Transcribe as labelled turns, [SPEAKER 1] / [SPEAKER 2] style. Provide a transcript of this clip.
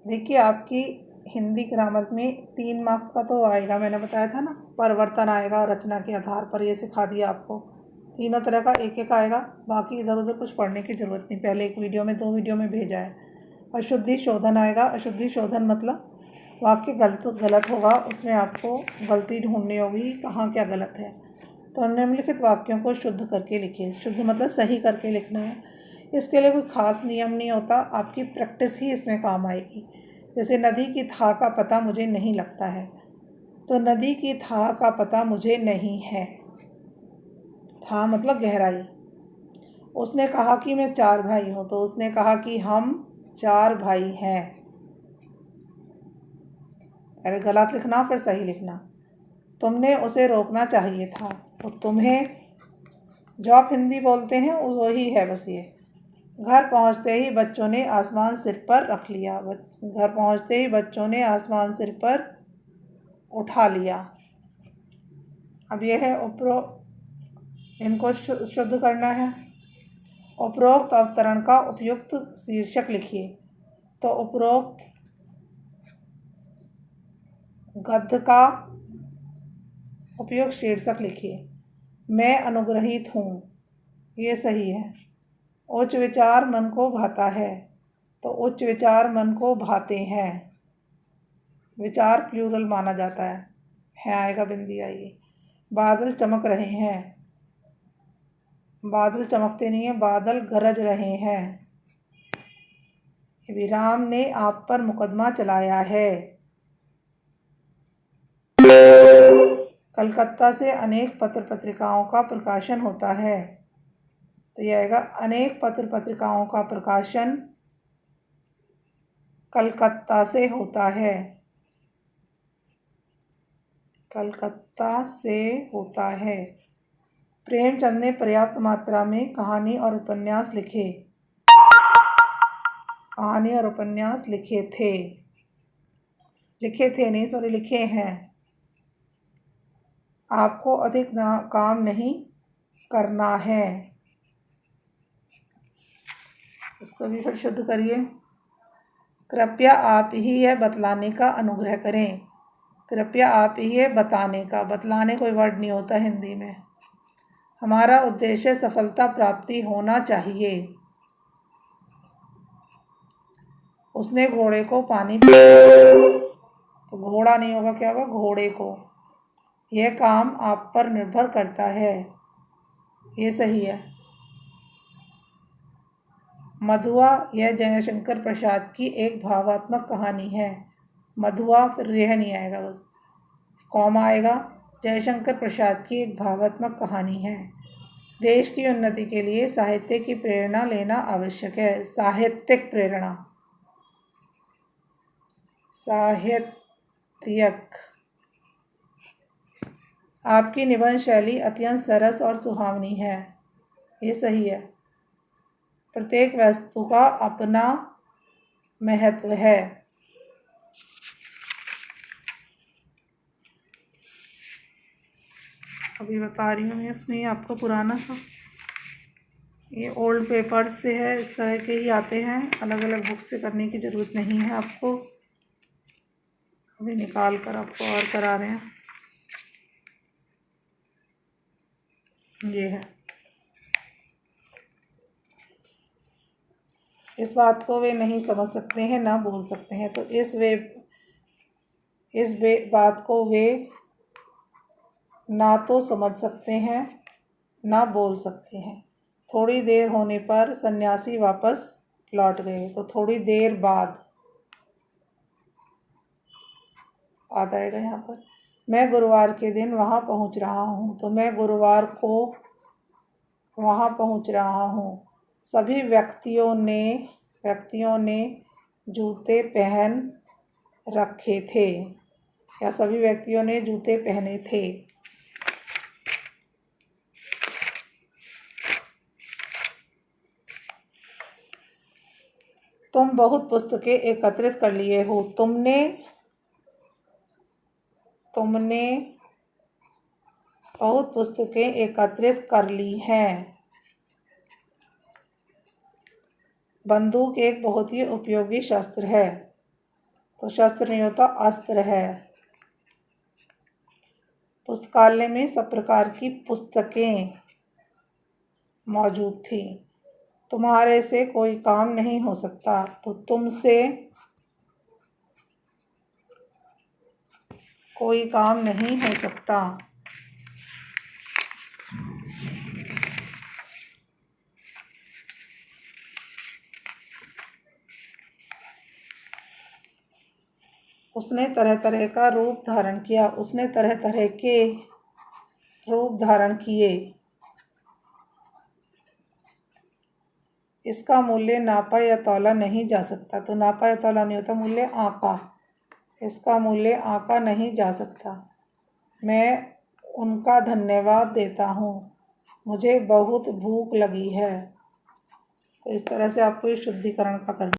[SPEAKER 1] देखिए, आपकी हिंदी ग्रामर में 3 मार्क्स का तो आएगा, मैंने बताया था ना। परिवर्तन आएगा और रचना के आधार पर, ये सिखा दिया आपको। तीनों तरह का एक एक आएगा। बाकी इधर उधर कुछ पढ़ने की ज़रूरत नहीं, पहले एक वीडियो में 2 वीडियो में भेजा है। अशुद्धि शोधन आएगा। अशुद्धि शोधन मतलब वाक्य गलत होगा, उसमें आपको गलती ढूंढनी होगी कहाँ क्या गलत है। तो निम्नलिखित वाक्यों को शुद्ध करके लिखिए। शुद्ध मतलब सही करके लिखना है। इसके लिए कोई ख़ास नियम नहीं होता, आपकी प्रैक्टिस ही इसमें काम आएगी। जैसे नदी की थाह का पता मुझे नहीं लगता है, तो नदी की थाह का पता मुझे नहीं है। थाह मतलब गहराई। उसने कहा कि मैं 4 भाई हूँ, तो उसने कहा कि हम 4 भाई हैं। पहले गलत लिखना फिर सही लिखना। तुमने उसे रोकना चाहिए था, तो तुम्हें जो आप हिंदी बोलते हैं वही है बस ये। घर पहुंचते ही बच्चों ने आसमान सिर पर रख लिया। घर पहुंचते ही बच्चों ने आसमान सिर पर उठा लिया। अब यह है इनको शुद्ध करना है। उपरोक्त अवतरण का उपयुक्त शीर्षक लिखिए। तो उपरोक्त गद्य का उपयुक्त शीर्षक लिखिए। मैं अनुग्रहित हूँ, ये सही है। उच्च विचार मन को भाता है, तो उच्च विचार मन को भाते हैं। विचार प्लूरल माना जाता है आएगा, बिंदी आएगी। बादल चमक रहे हैं। बादल चमकते नहीं है, बादल गरज रहे हैं। विराम ने आप पर मुकदमा चलाया है। कलकत्ता से अनेक पत्र पत्रिकाओं का प्रकाशन होता है, तो यह आएगा अनेक पत्र पत्रिकाओं का प्रकाशन कलकत्ता से होता है। कलकत्ता से होता है। प्रेमचंद ने पर्याप्त मात्रा में कहानी और उपन्यास लिखे। कहानी और उपन्यास लिखे थे। लिखे थे नहीं, सॉरी, लिखे हैं। आपको अधिक काम नहीं करना है। इसको भी फिर शुद्ध करिए। कृपया आप ही यह बतलाने का अनुग्रह करें। कृपया आप ही यह बताने का, बतलाने कोई वर्ड नहीं होता हिंदी में। हमारा उद्देश्य सफलता प्राप्ति होना चाहिए। उसने घोड़े को पानी पिलाया, तो घोड़ा नहीं होगा, क्या होगा, घोड़े को। यह काम आप पर निर्भर करता है, ये सही है। मधुआ यह जयशंकर प्रसाद की एक भावात्मक कहानी है। मधुआ फिर रेह नहीं आएगा, बस कॉमा आएगा। जयशंकर प्रसाद की एक भावात्मक कहानी है। देश की उन्नति के लिए साहित्य की प्रेरणा लेना आवश्यक है। साहित्यिक प्रेरणा, साहित्यिक। आपकी निबंध शैली अत्यंत सरस और सुहावनी है, ये सही है। प्रत्येक वस्तु का अपना महत्व है। अभी बता रही हूँ मैं, इसमें आपको पुराना सा, ये ओल्ड पेपर्स से है, इस तरह के ही आते हैं, अलग अलग बुक से करने की ज़रूरत नहीं है आपको। अभी निकाल कर आपको और करा रहे हैं। ये है। इस बात को वे नहीं समझ सकते हैं, ना बोल सकते हैं, तो इस बात को वे ना तो समझ सकते हैं ना बोल सकते हैं। थोड़ी देर होने पर सन्यासी वापस लौट गए, तो थोड़ी देर बाद आएगा यहाँ पर। मैं गुरुवार के दिन वहाँ पहुँच रहा हूँ, तो मैं गुरुवार को वहाँ पहुँच रहा हूँ। सभी व्यक्तियों ने जूते पहन रखे थे, या सभी व्यक्तियों ने जूते पहने थे। तुम बहुत पुस्तकें एकत्रित कर लिए हो। तुमने बहुत पुस्तकें एकत्रित कर ली हैं। बंदूक एक बहुत ही उपयोगी शस्त्र है। तो शस्त्र नहीं होता, अस्त्र है। पुस्तकालय में सब प्रकार की पुस्तकें मौजूद थी। तुम्हारे से कोई काम नहीं हो सकता, तो तुमसे कोई काम नहीं हो सकता। उसने तरह तरह का रूप धारण किया, उसने तरह तरह के रूप धारण किए। इसका मूल्य नापा या तौला नहीं जा सकता। तो नापा या तौला नहीं होता, मूल्य आंका। इसका मूल्य आंका नहीं जा सकता। मैं उनका धन्यवाद देता हूँ, मुझे बहुत भूख लगी है। तो इस तरह से आपको ये शुद्धिकरण का करना